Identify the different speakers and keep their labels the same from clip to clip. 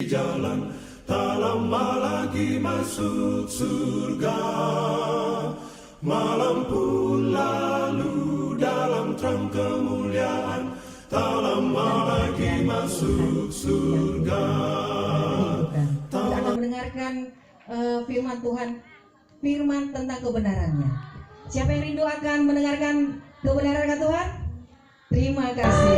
Speaker 1: jalan, tak lama lagi masuk surga. Malam pun lalu dalam terang kemuliaan, tak lama lagi masuk surga.
Speaker 2: Kita akan mendengarkan firman Tuhan, firman tentang kebenarannya. Siapa yang rindu akan mendengarkan kebenaran Tuhan? Terima kasih.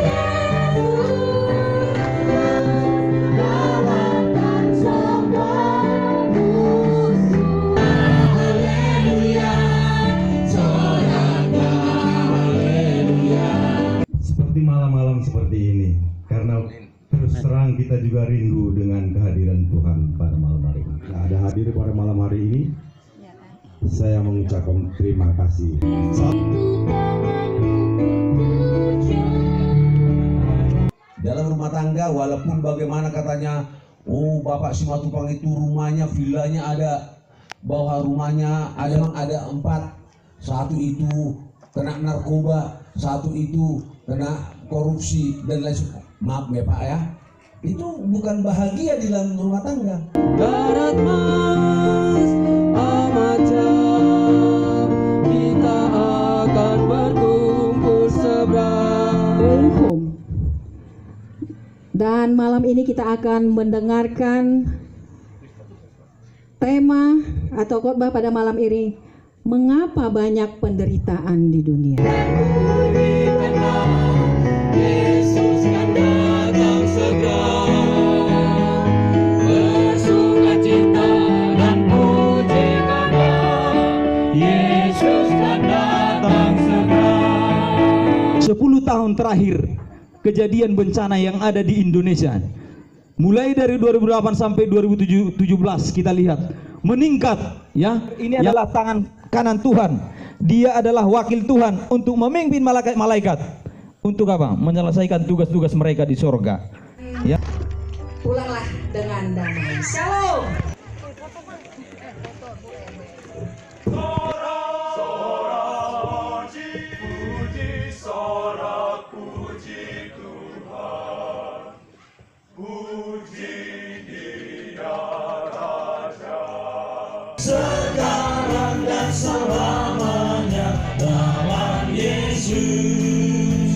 Speaker 3: Seperti malam-malam seperti ini, karena terus terang kita juga rindu dengan kehadiran Tuhan pada malam hari ini. Nah, ada hadir pada malam hari ini, saya mengucapkan terima kasih.
Speaker 4: Dalam rumah tangga, walaupun bagaimana katanya, oh Bapak Simatupang itu rumahnya, villanya ada, bawah rumahnya ada 4, satu itu kena narkoba, satu itu kena korupsi dan lain sebagainya. Maaf ya Pak ya, itu bukan bahagia di dalam rumah tangga.
Speaker 5: Darat mas amat jauh, kita akan berkumpul seberang.
Speaker 2: Dan malam ini kita akan mendengarkan tema atau khotbah pada malam ini, mengapa banyak penderitaan di dunia.
Speaker 5: Yesus kan datang segera, bersukacita dan pujikanlah. Yesus kan datang segera.
Speaker 6: 10 tahun terakhir kejadian bencana yang ada di Indonesia, mulai dari 2008 sampai 2017 kita lihat meningkat ya. Ini adalah tangan kanan Tuhan. Dia adalah wakil Tuhan untuk memimpin malaikat untuk apa? Menyelesaikan tugas-tugas mereka di sorga. Ya.
Speaker 2: Pulanglah dengan damai. Shalom.
Speaker 1: Sekarang dan selamanya dalam Yesus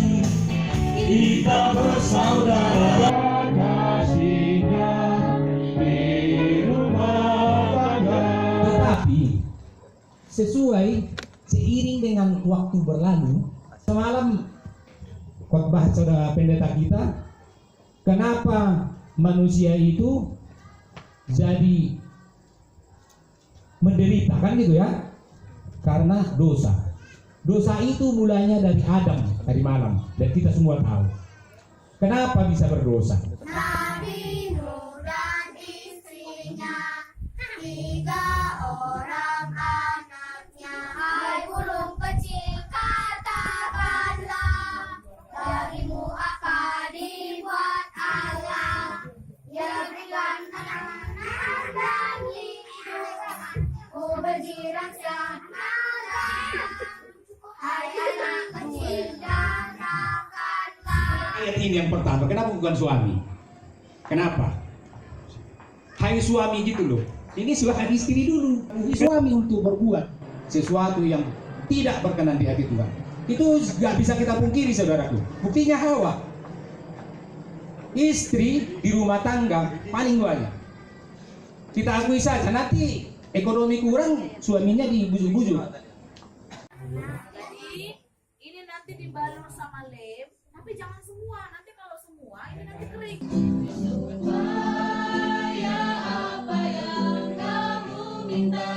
Speaker 1: kita bersaudara, kasihnya di rumah tangga.
Speaker 7: Tetapi sesuai seiring dengan waktu berlalu, semalam khotbah saudara pendeta kita, kenapa manusia itu jadi menderita, kan gitu ya, karena dosa. Dosa itu mulanya dari Adam tadi malam, dan kita semua tahu kenapa bisa berdosa.
Speaker 8: Nabi Nuh dan istrinya, 3 orang anaknya. Hai burung kecil katakanlah, darimu akan dibuat Allah. Dia berikan anak-anak dan berjiran sanalah, hai anak kecil dengarkanlah.
Speaker 7: Ayat ini yang pertama, kenapa bukan suami? Kenapa? Hai suami gitu loh. Ini silahkan istri dulu. Suami untuk berbuat sesuatu yang tidak berkenan di hati Tuhan. Itu nggak bisa kita pungkiri saudaraku. Buktinya Hawa, istri di rumah tangga paling banyak. Kita akui saja, nanti ekonomi kurang, suaminya dibujuk-bujuk.
Speaker 8: Jadi ini nanti dibalur sama lem, tapi jangan semua. Nanti kalau semua ini nanti kering. Supaya apa yang kamu minta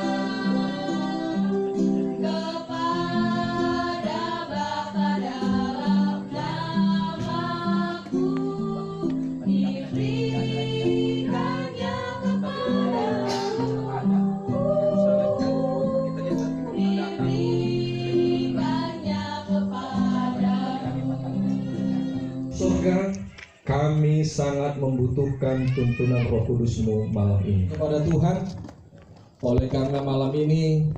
Speaker 8: kepada Bapa dalam namaku, diberikannya kepadamu.
Speaker 9: Surga, kami sangat membutuhkan tuntunan Roh Kudus-Mu malam ini. Kepada Tuhan, oleh karena malam ini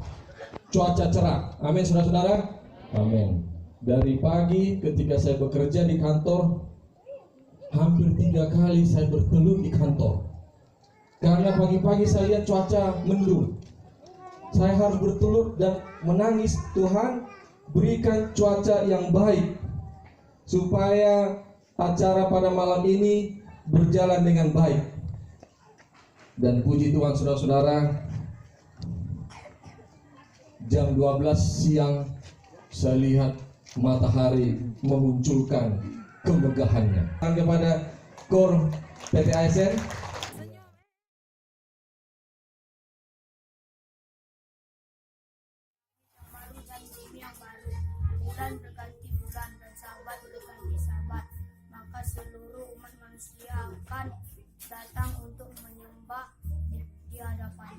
Speaker 9: cuaca cerah. Amin, saudara-saudara. Amin. Dari pagi ketika saya bekerja di kantor, hampir 3 kali saya bertelut di kantor. Karena pagi-pagi saya lihat cuaca mendung. Saya harus bertelut dan menangis, Tuhan berikan cuaca yang baik supaya acara pada malam ini berjalan dengan baik. Dan puji Tuhan saudara-saudara, jam 12 siang saya lihat matahari memunculkan kemegahannya. Kepada KOR PT ASN,
Speaker 8: baru dan bumi yang baru, bulan berganti bulan dan sahabat berganti sahabat, maka seluruh umat manusia akan datang untuk menyembah di hadapan.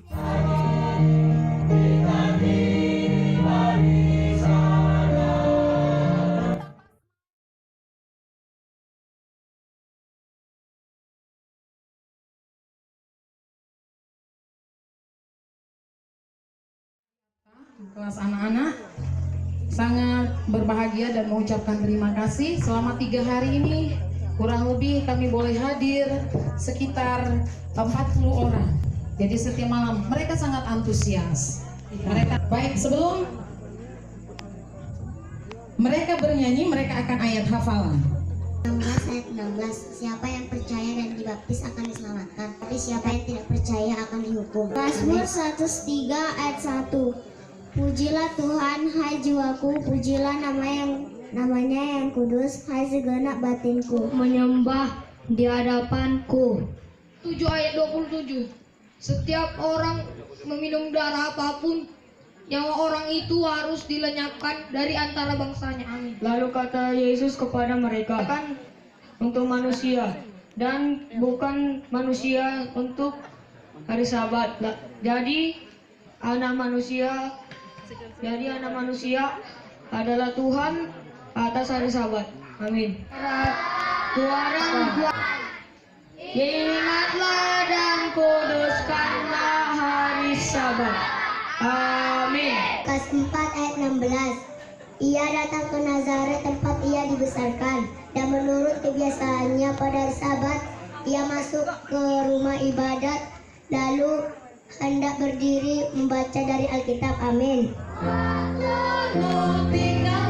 Speaker 10: Kelas anak-anak sangat berbahagia dan mengucapkan terima kasih. Selama 3 hari ini kurang lebih kami boleh hadir sekitar 40 orang. Jadi setiap malam mereka sangat antusias. Mereka baik, sebelum mereka bernyanyi mereka akan ayat hafalan.
Speaker 11: 16 ayat 16, siapa yang percaya dan dibaptis akan diselamatkan, tapi siapa yang tidak percaya akan dihukum. Mazmur 103 ayat 1, pujilah Tuhan hai jiwaku, pujilah namanya yang kudus, hai segenap batinku, menyembah di hadapanku.
Speaker 12: 7 ayat 27, setiap orang meminum darah apapun, nyawa orang itu harus dilenyapkan dari antara bangsanya. Amin.
Speaker 13: Lalu kata Yesus kepada mereka, kan untuk manusia dan bukan manusia untuk hari Sabat. Jadi anak manusia adalah Tuhan atas hari Sabat. Amin. Ingatlah dan kuduskanlah hari Sabat. Amin.
Speaker 11: Lukas 4 ayat 16, ia datang ke Nazaret tempat ia dibesarkan, dan menurut kebiasaannya pada hari Sabat ia masuk ke rumah ibadat lalu hendak berdiri membaca dari Alkitab. Amin.
Speaker 12: Lalu tinggal